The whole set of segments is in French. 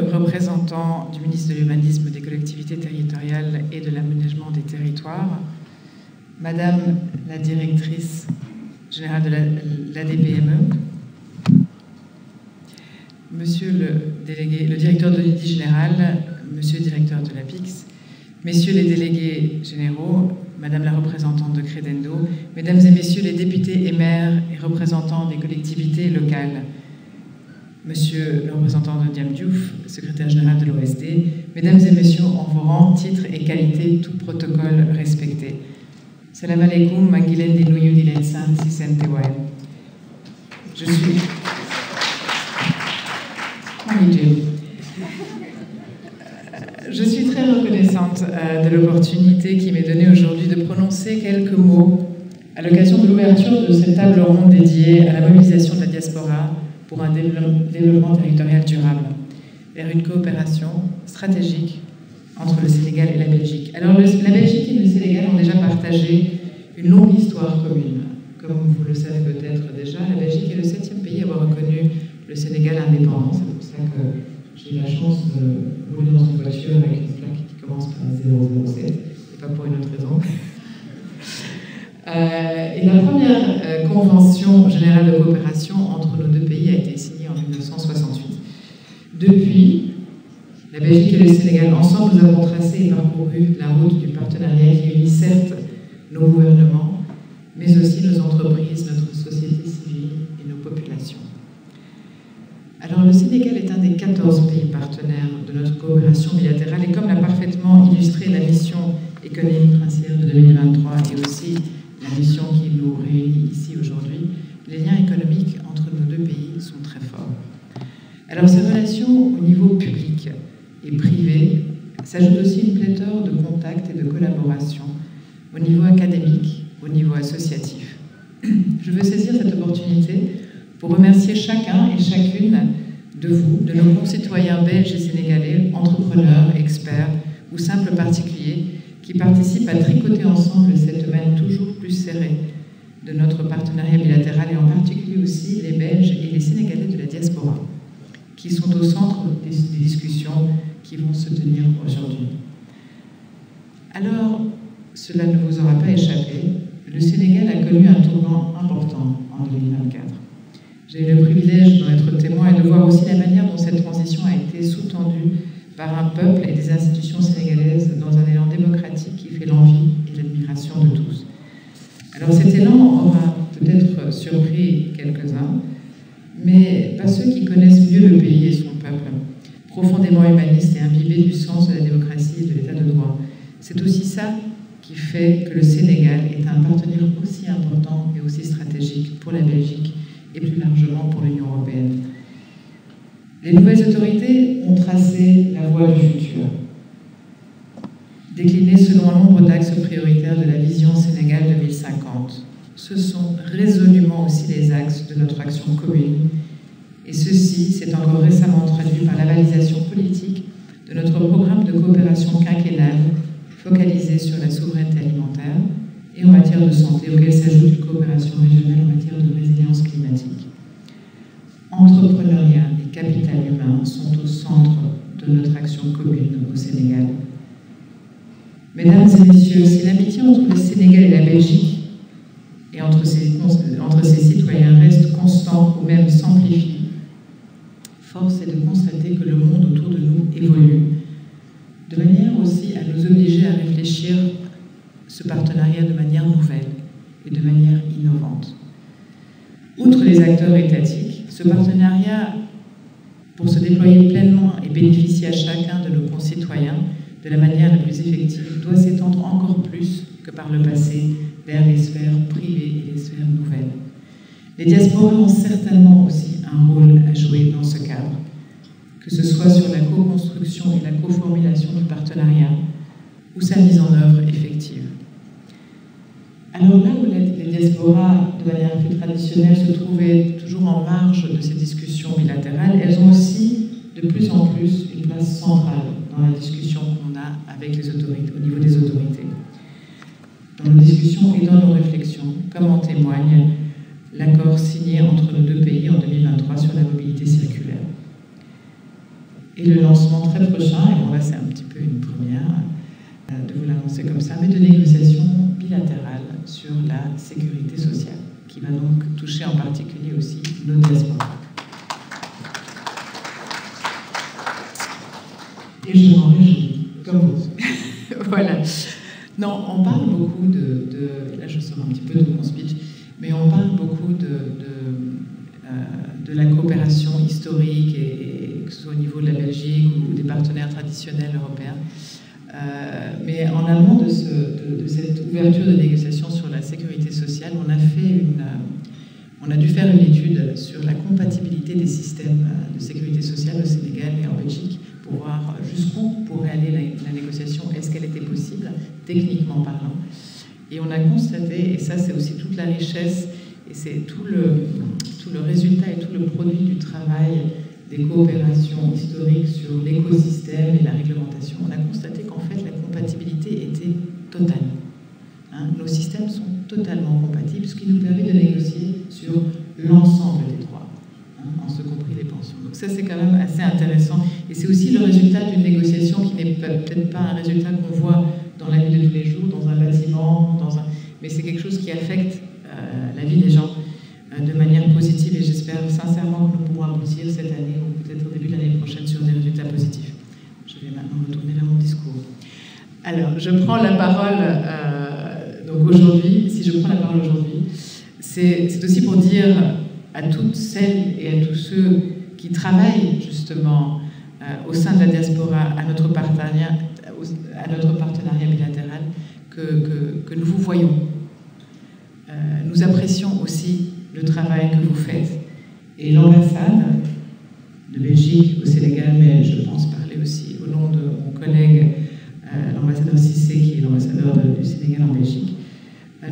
le représentant du ministre de l'Urbanisme, des collectivités territoriales et de l'aménagement des territoires, Madame la directrice générale de l'ADPME, Monsieur le directeur de l'UDI général, Monsieur le directeur de l'APIX, Messieurs les délégués généraux, Madame la représentante de Credendo, Mesdames et Messieurs les députés et maires et représentants des collectivités locales, Monsieur le représentant de Diam Diouf, secrétaire général de l'OSD, Mesdames et Messieurs, en vos rangs, titres et qualités, tout protocole respecté. Salam alaikum, Mangilen di Nuyu di Lensan, Sisentewae. Je suis très reconnaissante de l'opportunité qui m'est donnée aujourd'hui de prononcer quelques mots à l'occasion de l'ouverture de cette table ronde dédiée à la mobilisation de la diaspora pour un développement territorial durable, vers une coopération stratégique entre le Sénégal et la Belgique. Alors, la Belgique et le Sénégal ont déjà partagé une longue histoire commune. Comme vous le savez peut-être déjà, la Belgique est le 7e pays à avoir reconnu le Sénégal indépendant. C'est pour ça que j'ai eu la chance de rouler dans une voiture avec une plaque qui commence par 007, et pas pour une autre raison. Et la première convention générale de coopération entre nos deux pays a été signée en 1968. Depuis, la Belgique et le Sénégal, ensemble, nous avons tracé et parcouru la route du partenariat qui unit certes nos gouvernements, mais aussi nos entreprises, notre société civile et nos populations. Alors, le Sénégal est un des 14 pays partenaires de notre coopération bilatérale et comme l'a parfaitement illustré la mission économique princière de 2023 et aussi la mission qui nous réunit ici aujourd'hui, les liens économiques entre nos deux pays sont très forts. Alors, ces relations au niveau public et privé s'ajoute aussi une pléthore de contacts et de collaborations au niveau académique, au niveau associatif. Je veux saisir cette opportunité pour remercier chacun et chacune de vous, de nos concitoyens belges et sénégalais, entrepreneurs, experts ou simples particuliers qui participent à tricoter ensemble cette main toujours plus serrée de notre partenariat bilatéral et en particulier aussi les Belges et les Sénégalais de la diaspora qui sont au centre des discussions qui vont se tenir aujourd'hui. Alors, cela ne vous aura pas échappé, le Sénégal a connu un tournant important en 2024. J'ai eu le privilège d'en être témoin et de voir aussi la manière dont cette transition a été sous-tendue par un peuple et des institutions sénégalaises dans un élan démocratique qui fait l'envie et l'admiration de tous. Alors cet élan aura peut-être surpris quelques-uns, mais pas ceux qui connaissent mieux le pays et son peuple, profondément humaniste et imbibé du sens de la démocratie et de l'état de droit. C'est aussi ça qui fait que le Sénégal est un partenaire aussi important et aussi stratégique pour la Belgique et plus largement pour l'Union européenne. Les nouvelles autorités ont tracé la voie du futur, déclinée selon un nombre d'axes prioritaires de la vision Sénégal 2050. Ce sont résolument aussi les axes de notre action commune, et ceci s'est encore récemment traduit par la validation politique de notre programme de coopération quinquennale focalisé sur la souveraineté alimentaire et en matière de santé, auquel s'ajoute une coopération régionale en matière de résilience climatique. Entrepreneuriat et capital humain sont au centre de notre action commune au Sénégal. Mesdames et messieurs, si l'amitié entre le Sénégal et la Belgique et entre ses citoyens reste constant ou même s'amplifie, force est de constater que le monde autour de nous évolue, de manière aussi à nous obliger à réfléchir ce partenariat de manière nouvelle et de manière innovante. Outre les acteurs étatiques, ce partenariat, pour se déployer pleinement et bénéficier à chacun de nos concitoyens de la manière la plus effective, doit s'étendre encore plus que par le passé vers les sphères privées et les sphères nouvelles. Les diasporas ont certainement aussi un rôle à jouer dans ce cadre, que ce soit sur la co-construction et la co-formulation du partenariat ou sa mise en œuvre effective. Alors là où les diasporas, de manière plus traditionnelle, se trouvaient toujours en marge de ces discussions bilatérales, elles ont aussi de plus en plus une place centrale dans la discussion qu'on a avec les autorités, au niveau des autorités. Dans nos discussions et dans nos réflexions, comme en témoigne l'accord signé entre nos deux pays en 2023 sur la mobilité circulaire. et le lancement très prochain, et bon là c'est un petit peu une première, de vous l'annoncer comme ça, mais de négociations bilatérales sur la sécurité sociale, qui va donc toucher en particulier aussi nos diasporas. Et je m'en réjouis, comme vous. Voilà. Non, on parle beaucoup là je sors un petit peu de mon speech, mais on parle beaucoup de la coopération historique, et que ce soit au niveau de la Belgique ou des partenaires traditionnels européens. Mais en amont de cette ouverture de négociation sur la sécurité sociale, on a dû faire une étude sur la compatibilité des systèmes de sécurité sociale au Sénégal et en Belgique pour voir jusqu'où pourrait aller la négociation, est-ce qu'elle était possible, techniquement parlant. Et on a constaté, et ça c'est aussi toute la richesse, et c'est tout le résultat et tout le produit du travail des coopérations historiques sur l'écosystème et la réglementation, on a constaté qu'en fait la compatibilité était totale. Nos systèmes sont totalement compatibles, ce qui nous permet de négocier sur l'ensemble des droits, en ce compris les pensions. Donc ça c'est quand même assez intéressant, et c'est aussi le résultat d'une négociation qui n'est peut-être pas un résultat qu'on voit dans la vie de tous les jours, dans un bâtiment, mais c'est quelque chose qui affecte la vie des gens de manière positive, et j'espère sincèrement que nous pourrons aboutir cette année ou peut-être au début de l'année prochaine sur des résultats positifs. Je vais maintenant me tourner vers mon discours. Alors, je prends la parole donc aujourd'hui, si je prends la parole aujourd'hui, c'est aussi pour dire à toutes celles et à tous ceux qui travaillent justement au sein de la diaspora à notre partenariat bilatéral que nous vous voyons. Nous apprécions aussi le travail que vous faites, et l'ambassade de Belgique au Sénégal, mais je pense parler aussi au nom de mon collègue l'ambassadeur Cissé, qui est l'ambassadeur du Sénégal en Belgique.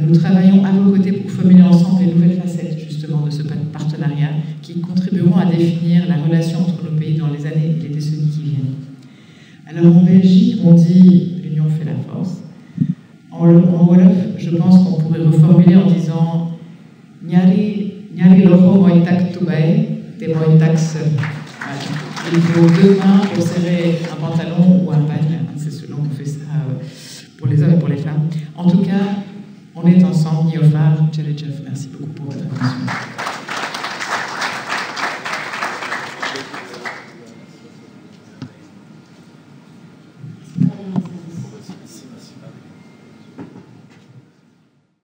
Nous travaillons à vos côtés pour formuler ensemble les nouvelles facettes justement de ce partenariat qui contribueront à définir la relation entre nos pays dans les années et les décennies qui viennent. Alors en Belgique, on dit « l'union fait la force ». En Wolof, je pense qu'on pourrait reformuler en disant « Nyari loho moy tak tubay, te moy tak seul ». Il faut 2 mains pour serrer un pantalon ou un pagne, c'est selon qu'on fait ça pour les hommes et pour les femmes. En tout cas, on est ensemble, Niofar, Tchéretchef, merci beaucoup pour votre attention.